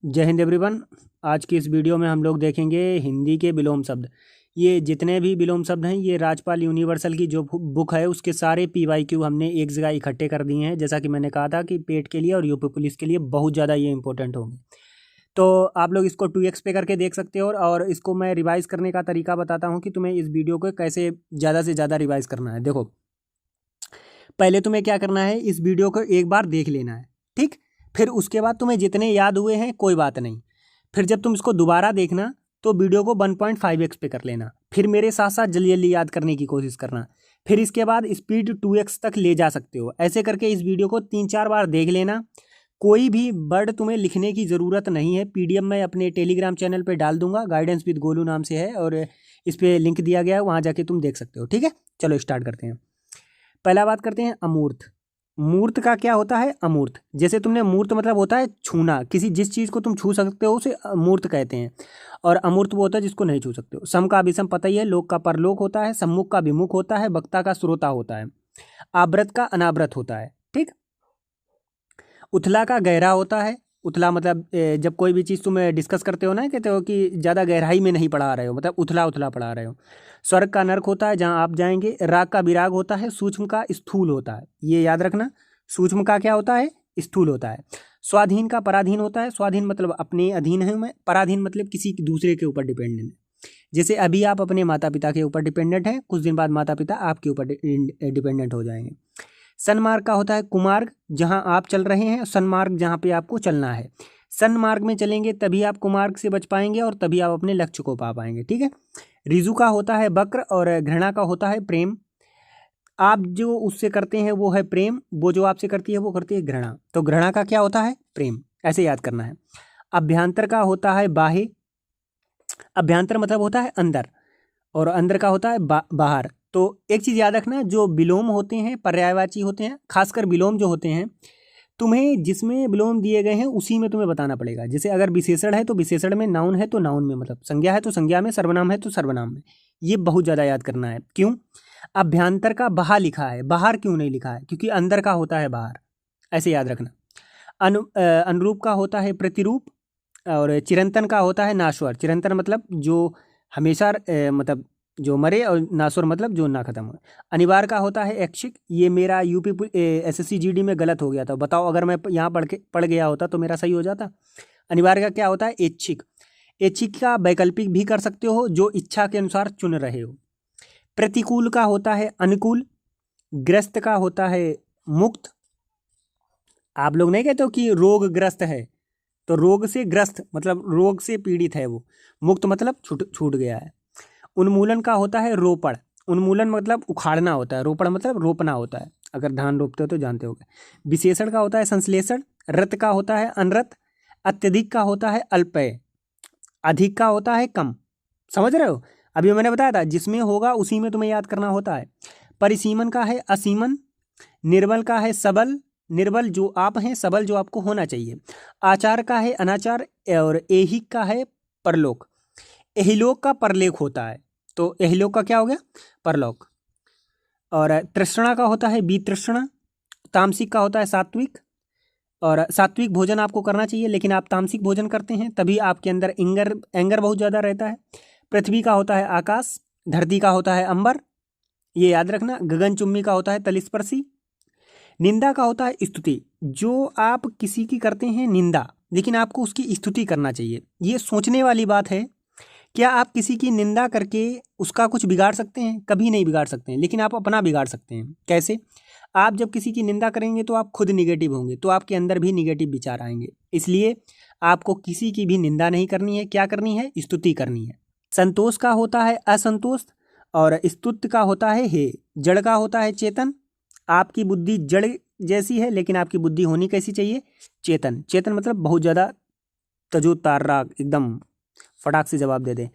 जय हिंद एवरीवन। आज की इस वीडियो में हम लोग देखेंगे हिंदी के विलोम शब्द। ये जितने भी विलोम शब्द हैं ये राजपाल यूनिवर्सल की जो बुक है उसके सारे PYQ हमने एक जगह इकट्ठे कर दिए हैं। जैसा कि मैंने कहा था कि पेट के लिए और यूपी पुलिस के लिए बहुत ज़्यादा ये इंपॉर्टेंट होंगे। तो आप लोग इसको 2x पे करके देख सकते हो और इसको मैं रिवाइज़ करने का तरीका बताता हूँ कि तुम्हें इस वीडियो को कैसे ज़्यादा से ज़्यादा रिवाइज़ करना है। देखो, पहले तुम्हें क्या करना है, इस वीडियो को एक बार देख लेना है, ठीक। फिर उसके बाद तुम्हें जितने याद हुए हैं कोई बात नहीं, फिर जब तुम इसको दोबारा देखना तो वीडियो को 1.5x पे कर लेना। फिर मेरे साथ साथ जल्दी जल्दी याद करने की कोशिश करना। फिर इसके बाद स्पीड 2x तक ले जा सकते हो। ऐसे करके इस वीडियो को 3-4 बार देख लेना। कोई भी वर्ड तुम्हें लिखने की ज़रूरत नहीं है। PDF मैं अपने टेलीग्राम चैनल पे डाल दूंगा, गाइडेंस विद गोलू नाम से है, और इस पर लिंक दिया गया है, वहाँ जाके तुम देख सकते हो, ठीक है। चलो स्टार्ट करते हैं। पहला बात करते हैं अमूर्त। मूर्त का क्या होता है? अमूर्त। जैसे तुमने मूर्त मतलब होता है छूना, किसी जिस चीज़ को तुम छू सकते हो उसे मूर्त कहते हैं। और अमूर्त वो होता है जिसको नहीं छू सकते हो। सम का विषम पता ही है, लोक का परलोक होता है, सम्मुख का विमुख होता है, वक्ता का श्रोता होता है, आवृत का अनावृत होता है, ठीक। उथला का गहरा होता है। उथला मतलब जब कोई भी चीज़ तुम डिस्कस करते हो ना, कहते हो कि ज़्यादा गहराई में नहीं पढ़ा रहे हो, मतलब उथला उथला पढ़ा रहे हो। स्वर्ग का नर्क होता है जहाँ आप जाएंगे। राग का विराग होता है। सूक्ष्म का स्थूल होता है, ये याद रखना। सूक्ष्म का क्या होता है? स्थूल होता है। स्वाधीन का पराधीन होता है। स्वाधीन मतलब अपने अधीन है मैं, पराधीन मतलब किसी दूसरे के ऊपर डिपेंडेंट है। जैसे अभी आप अपने माता पिता के ऊपर डिपेंडेंट हैं, कुछ दिन बाद माता पिता आपके ऊपर डिपेंडेंट हो जाएंगे। सन्मार्ग का होता है कुमार्ग, जहां आप चल रहे हैं। सन्मार्ग जहां पे आपको चलना है। सन्मार्ग में चलेंगे तभी आप कुमार्ग से बच पाएंगे और तभी आप अपने लक्ष्य को पा पाएंगे, ठीक है। रिजु का होता है वक्र और घृणा का होता है प्रेम। आप जो उससे करते हैं वो है प्रेम, वो जो आपसे करती है वो करती है घृणा। तो घृणा का क्या होता है? प्रेम। ऐसे याद करना है। अभ्यंतर का होता है बाह्य। अभ्यंतर मतलब होता है अंदर, और अंदर का होता है बाहर। तो एक चीज़ याद रखना, जो विलोम होते हैं पर्यायवाची होते हैं, खासकर विलोम जो होते हैं, तुम्हें जिसमें विलोम दिए गए हैं उसी में तुम्हें बताना पड़ेगा। जैसे अगर विशेषण है तो विशेषण में, नाउन है तो नाउन में, मतलब संज्ञा है तो संज्ञा में, सर्वनाम है तो सर्वनाम में। ये बहुत ज़्यादा याद करना है। क्यों? अभ्यंतर का बाहर लिखा है, बाहर क्यों नहीं लिखा है? क्योंकि अंदर का होता है बाहर। ऐसे याद रखना। अनुरूप का होता है प्रतिरूप, और चिरंतन का होता है नाश्वर। चिरंतन मतलब जो हमेशा मतलब जो मरे, और नासुर मतलब जो ना खत्म हो। अनिवार्य का होता है ऐच्छिक। ये मेरा यूपी SSC GD में गलत हो गया था, बताओ अगर मैं यहाँ पढ़ गया होता तो मेरा सही हो जाता। अनिवार्य का क्या होता है? ऐच्छिक। ऐच्छिक का वैकल्पिक भी कर सकते हो, जो इच्छा के अनुसार चुन रहे हो। प्रतिकूल का होता है अनुकूल। ग्रस्त का होता है मुक्त। आप लोग नहीं कहते हो कि रोगग्रस्त है, तो रोग से ग्रस्त मतलब रोग से पीड़ित है वो। मुक्त मतलब छूट गया है। उन्मूलन का होता है रोपण। उन्मूलन मतलब उखाड़ना होता है, रोपण मतलब रोपना होता है। अगर धान रोपते हो तो जानते होगे। विशेषण का होता है संश्लेषण। रत का होता है अनरत। अत्यधिक का होता है अल्पय। अधिक का होता है कम। समझ रहे हो? अभी मैंने बताया था जिसमें होगा उसी में तुम्हें याद करना होता है। परिसीमन का है असीमन। निर्बल का है सबल। निर्बल जो आप हैं, सबल जो आपको होना चाहिए। आचार का है अनाचार, और ऐहिक का है परलोक। एहिलोक का परलेख होता है, तो एहिलोक का क्या हो गया? परलोक। और तृष्णा का होता है वितृष्णा। तामसिक का होता है सात्विक। और सात्विक भोजन आपको करना चाहिए, लेकिन आप तामसिक भोजन करते हैं तभी आपके अंदर एंगर बहुत ज़्यादा रहता है। पृथ्वी का होता है आकाश। धरती का होता है अंबर, ये याद रखना। गगनचुम्बी का होता है तलिस्पर्शी। निंदा का होता है स्तुति। जो आप किसी की करते हैं निंदा, लेकिन आपको उसकी स्तुति करना चाहिए। ये सोचने वाली बात है। क्या आप किसी की निंदा करके उसका कुछ बिगाड़ सकते हैं? कभी नहीं बिगाड़ सकते हैं, लेकिन आप अपना बिगाड़ सकते हैं। कैसे? आप जब किसी की निंदा करेंगे तो आप खुद निगेटिव होंगे, तो आपके अंदर भी निगेटिव विचार आएंगे। इसलिए आपको किसी की भी निंदा नहीं करनी है। क्या करनी है? स्तुति करनी है। संतोष का होता है असंतोष, और स्तुत्य का होता है हे। जड़ का होता है चेतन। आपकी बुद्धि जड़ जैसी है, लेकिन आपकी बुद्धि होनी कैसी चाहिए? चेतन। चेतन मतलब बहुत ज़्यादा तजो तार्राक, एकदम फटाक से जवाब दे दें।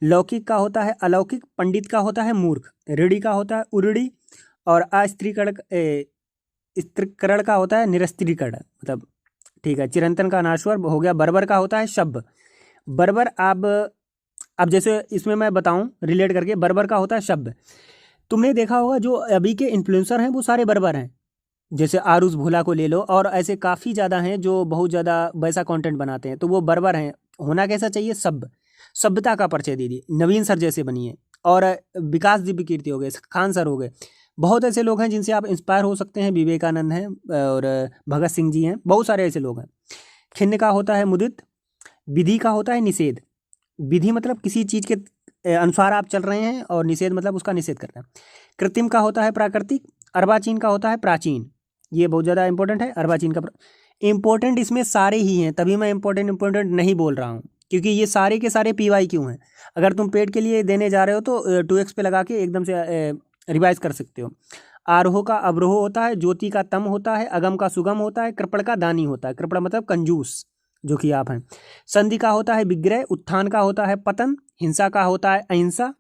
लौकिक का होता है अलौकिक। पंडित का होता है मूर्ख। ऋणी का होता है उरुड़ी। और स्त्रीकरण का होता है निरस्त्रीकरण, मतलब ठीक है। चिरंतन का नाश्वर हो गया। बर्बर का होता है शब्द। बर्बर अब जैसे इसमें मैं बताऊं रिलेट करके, बर्बर का होता है शब्द। तुमने देखा होगा जो अभी के इन्फ्लुएंसर हैं वो सारे बर्बर हैं। जैसे आरुष भोला को ले लो, और ऐसे काफ़ी ज़्यादा हैं जो बहुत ज़्यादा वैसा कंटेंट बनाते हैं, तो वो बर्बर हैं। होना कैसा चाहिए, सभ्यता का परिचय दीजिए। नवीन सर जैसे बनिए, और विकास दिव्य कीर्ति हो गए, खान सर हो गए। बहुत ऐसे लोग हैं जिनसे आप इंस्पायर हो सकते हैं। विवेकानंद हैं और भगत सिंह जी हैं, बहुत सारे ऐसे लोग हैं। खिन्न का होता है मुदित, विधि का होता है निषेध। विधि मतलब किसी चीज़ के अनुसार आप चल रहे हैं, और निषेध मतलब उसका निषेध करना है। कृत्रिम का होता है प्राकृतिक, अर्वाचीन का होता है प्राचीन। ये बहुत ज़्यादा इंपॉर्टेंट है, अर्वाचीन का इंपॉर्टेंट इसमें सारे ही हैं, तभी मैं इंपॉर्टेंट नहीं बोल रहा हूँ, क्योंकि ये सारे के सारे PYQ हैं। अगर तुम पेड के लिए देने जा रहे हो तो 2x पे लगा के एकदम से रिवाइज कर सकते हो। आरोह का अवरोह होता है, ज्योति का तम होता है, अगम का सुगम होता है, कृपण का दानी होता है। कृपण मतलब कंजूस, जो कि आप हैं। संधि का होता है विग्रह, उत्थान का होता है पतन, हिंसा का होता है अहिंसा।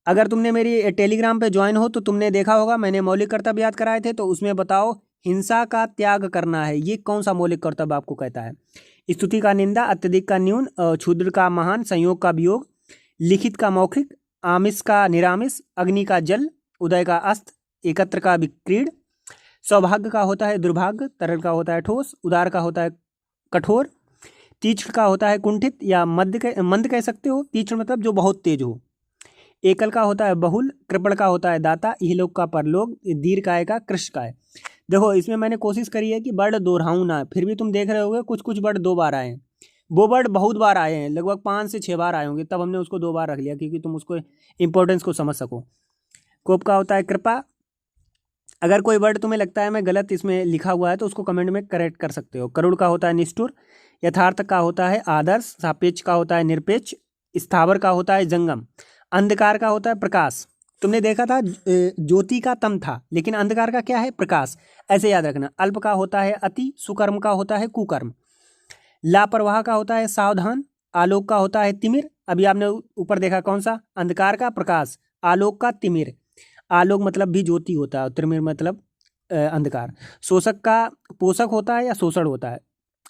अगर तुमने मेरी टेलीग्राम पे ज्वाइन हो तो तुमने देखा होगा, मैंने मौलिक कर्तव्य याद कराए थे, तो उसमें बताओ हिंसा का त्याग करना है, ये कौन सा मौलिक कर्तव्य आपको कहता है। स्तुति का निंदा, अत्यधिक का न्यून, क्षुद्र का महान, संयोग का वियोग, लिखित का मौखिक, आमिष का निरामिष, अग्नि का जल, उदय का अस्त, एकत्र का विक्रीड। सौभाग्य का होता है दुर्भाग्य, तरल का होता है ठोस, उदार का होता है कठोर, तीक्ष्ण का होता है कुंठित या मंद कह सकते हो। तीक्ष्ण मतलब जो बहुत तेज हो। एकल का होता है बहुल, कृपण का होता है दाता, इहलोक का परलोक, दीर्घकाय का कृशकाय। देखो इसमें मैंने कोशिश करी है कि वर्ड दोहराऊं ना, फिर भी तुम देख रहे होगे कुछ कुछ वर्ड 2 बार आए हैं। वो वर्ड बहुत बार आए हैं, लगभग 5 से 6 बार आए होंगे, तब हमने उसको 2 बार रख लिया, क्योंकि तुम उसको इंपॉर्टेंस को समझ सको। कोप का होता है कृपा। अगर कोई वर्ड तुम्हें लगता है मैं गलत इसमें लिखा हुआ है तो उसको कमेंट में करेक्ट कर सकते हो। करुण का होता है निष्ठुर, यथार्थ का होता है आदर्श, सापेक्ष का होता है निरपेक्ष, स्थावर का होता है जंगम, अंधकार का होता है प्रकाश। तुमने देखा था ज्योति का तम था, लेकिन अंधकार का क्या है, प्रकाश। ऐसे याद रखना। अल्प का होता है अति, सुकर्म का होता है कुकर्म, लापरवाह का होता है सावधान, आलोक का होता है तिमिर। अभी आपने ऊपर देखा कौन सा, अंधकार का प्रकाश, आलोक का तिमिर। आलोक मतलब भी ज्योति होता है, तिमिर मतलब अंधकार। शोषक का पोषक होता है या शोषण होता है।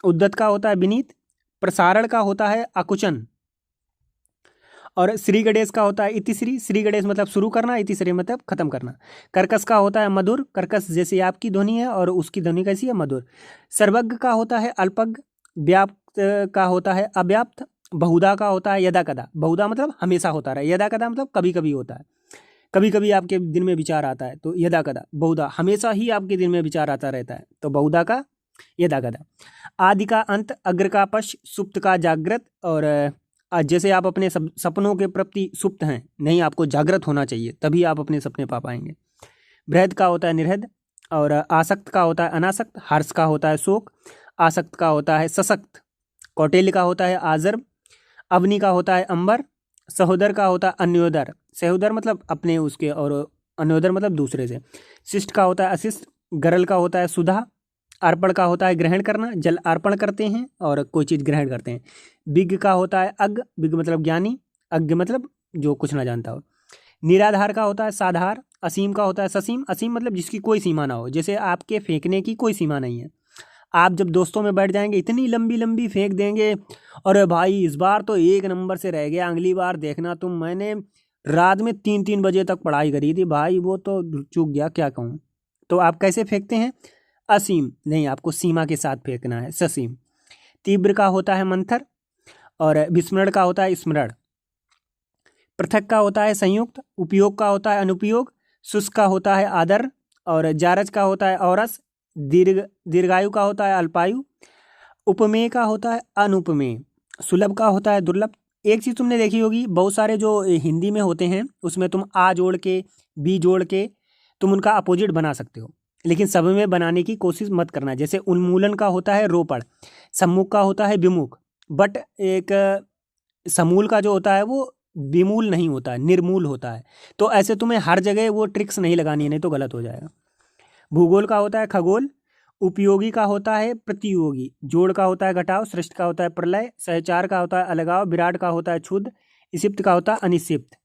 उद्दत का होता है विनीत, प्रसारण का होता है अकुचन, और श्री गणेश का होता है इतिश्री। श्री गणेश मतलब शुरू करना, इतिश्री मतलब खत्म करना। कर्कश का होता है मधुर, कर्कश जैसे आपकी ध्वनि है और उसकी ध्वनि कैसी है, मधुर। सर्वज्ञ का होता है अल्पज्ञ, व्याप्त का होता है अव्याप्त, बहुधा का होता है यदा कदा। बहुधा मतलब हमेशा होता रहे, यदा कदा मतलब कभी कभी होता है, कभी कभी आपके दिन में विचार आता है, तो यदा कदा। बहुधा हमेशा ही आपके दिन में विचार आता रहता है, तो बहुधा का यदा कदा। आदि का अंत, अग्र का पश्च, सुप्त का जागृत। और जैसे आप अपने सपनों के प्रति सुप्त हैं, नहीं, आपको जागृत होना चाहिए, तभी आप अपने सपने पा पाएंगे। बृहद का होता है निर्हद, और आसक्त का होता है अनासक्त, हर्ष का होता है शोक, आसक्त का होता है सशक्त, कौटिल्य का होता है आजर्ब, अवनी का होता है अंबर, सहोदर का होता है अन्योदर। सहोदर मतलब अपने उसके, और अन्योदर मतलब दूसरे से। शिष्ट का होता है अशिष्ट, गरल का होता है सुधा, अर्पण का होता है ग्रहण करना, जल अर्पण करते हैं और कोई चीज़ ग्रहण करते हैं। विज्ञ का होता है अज्ञ, विज्ञ मतलब ज्ञानी, अज्ञ मतलब जो कुछ ना जानता हो। निराधार का होता है साधार, असीम का होता है ससीम। असीम मतलब जिसकी कोई सीमा ना हो, जैसे आपके फेंकने की कोई सीमा नहीं है। आप जब दोस्तों में बैठ जाएंगे इतनी लंबी लंबी फेंक देंगे, और भाई इस बार तो 1 नंबर से रह गया, अगली बार देखना तुम, मैंने रात में 3-3 बजे तक पढ़ाई करी थी भाई, वो तो चूक गया, क्या कहूँ। तो आप कैसे फेंकते हैं, असीम नहीं, आपको सीमा के साथ फेंकना है, ससीम। तीव्र का होता है मंथर, और विस्मरण का होता है स्मरण। पृथक का होता है संयुक्त, उपयोग का होता है अनुपयोग, शुष्क का होता है आदर, और जारज का होता है औरस, दीर्घायु का होता है अल्पायु, उपमेय का होता है अनुपमेय, सुलभ का होता है दुर्लभ। एक चीज़ तुमने देखी होगी, बहुत सारे जो हिंदी में होते हैं उसमें तुम आ जोड़ के, बी जोड़ के तुम उनका अपोजिट बना सकते हो, लेकिन सब में बनाने की कोशिश मत करना। जैसे उन्मूलन का होता है रोपण, सम्मुख का होता है विमुख, बट एक समूल का जो होता है वो विमूल नहीं होता है, निर्मूल होता है। तो ऐसे तुम्हें हर जगह वो ट्रिक्स नहीं लगानी है, नहीं तो गलत हो जाएगा। भूगोल का होता है खगोल, उपयोगी का होता है प्रतियोगी, जोड़ का होता है घटाव, सृष्टि का होता है प्रलय, सहचार का होता है अलगाव, विराट का होता है क्षुद्र, इसिप्त का होता है अनिसिप्त,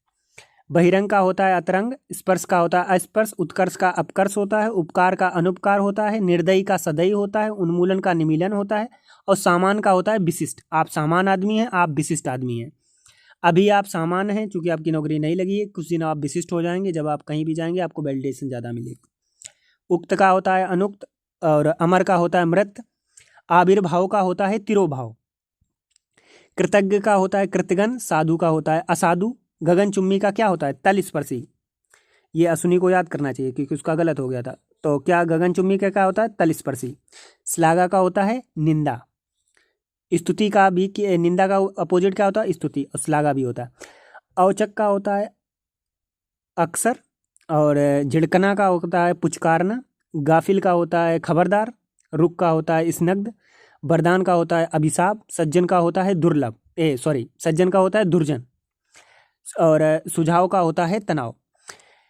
बहिरंग का होता है अतरंग, स्पर्श का होता है अस्पर्श, उत्कर्ष का अपकर्ष होता है, उपकार का अनुपकार होता है, निर्दयी का सदयी होता है, उन्मूलन का निमीलन होता है, और सामान का होता है विशिष्ट। आप सामान आदमी हैं, आप विशिष्ट आदमी हैं। अभी आप सामान हैं, चूंकि आपकी नौकरी नहीं लगी है, कुछ दिन आप विशिष्ट हो जाएंगे, जब आप कहीं भी जाएंगे आपको वैलिडेशन ज़्यादा मिलेगी। उक्त का होता है अनुक्त, और अमर का होता है मृत, आविर्भाव का होता है तिरोभाव, कृतज्ञ का होता है कृतघ्न, साधु का होता है असाधु, गगनचुम्बी का क्या होता है तलस्पर्शी। ये असुनी को याद करना चाहिए क्योंकि उसका गलत हो गया था। तो क्या गगनचुम्बी का क्या होता है तलस्पर्शी। श्लाघा का होता है निंदा, स्तुति का भी निंदा का अपोजिट क्या होता है स्तुति, और श्लाघा भी होता है। औचक का होता है अक्सर, और झिड़कना का होता है पुचकारना, गाफिल का होता है खबरदार, रुक का होता है स्नग्ध, वरदान का होता है अभिशाप, सज्जन का होता है दुर्लभ सज्जन का होता है दुर्जन, और सुझाव का होता है तनाव।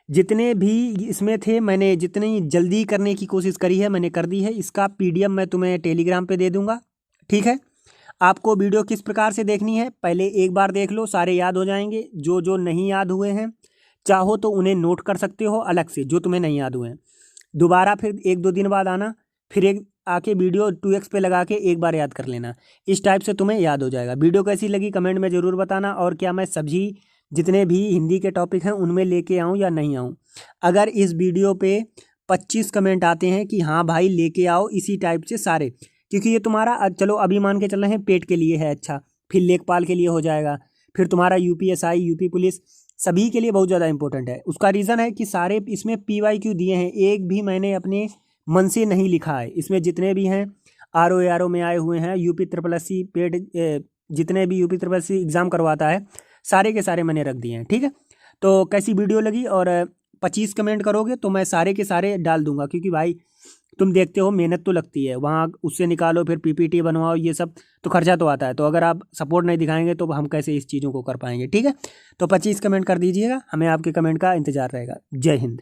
जितने भी इसमें थे मैंने जितनी जल्दी करने की कोशिश करी है मैंने कर दी है। इसका पीडीएफ मैं तुम्हें टेलीग्राम पे दे दूंगा, ठीक है। आपको वीडियो किस प्रकार से देखनी है पहले एक बार देख लो, सारे याद हो जाएंगे। जो जो नहीं याद हुए हैं चाहो तो उन्हें नोट कर सकते हो अलग से, जो तुम्हें नहीं याद हुए हैं। दोबारा फिर 1-2 दिन बाद आना, फिर एक आके वीडियो 2x पे लगा के एक बार याद कर लेना। इस टाइप से तुम्हें याद हो जाएगा। वीडियो कैसी लगी कमेंट में ज़रूर बताना, और क्या मैं सभी जितने भी हिंदी के टॉपिक हैं उनमें लेके आऊँ या नहीं आऊँ। अगर इस वीडियो पे 25 कमेंट आते हैं कि हाँ भाई लेके आओ इसी टाइप से सारे, क्योंकि ये तुम्हारा चलो अभी मान के चल रहे हैं पेट के लिए है अच्छा, फिर लेखपाल के लिए हो जाएगा, फिर तुम्हारा यूपीएसआई यूपी पुलिस सभी के लिए बहुत ज़्यादा इंपॉर्टेंट है। उसका रीज़न है कि सारे इसमें PYQ दिए हैं, एक भी मैंने अपने मन से नहीं लिखा है। इसमें जितने भी हैं RO में आए हुए हैं, UPSSC पेड जितने भी UPSSC एग्ज़ाम करवाता है सारे के सारे मैंने रख दिए हैं, ठीक है। तो कैसी वीडियो लगी, और 25 कमेंट करोगे तो मैं सारे के सारे डाल दूंगा, क्योंकि भाई तुम देखते हो मेहनत तो लगती है वहाँ, उससे निकालो फिर PPT बनवाओ, ये सब तो खर्चा तो आता है। तो अगर आप सपोर्ट नहीं दिखाएंगे तो हम कैसे इस चीज़ों को कर पाएंगे, ठीक है। तो 25 कमेंट कर दीजिएगा, हमें आपके कमेंट का इंतज़ार रहेगा। जय हिंद।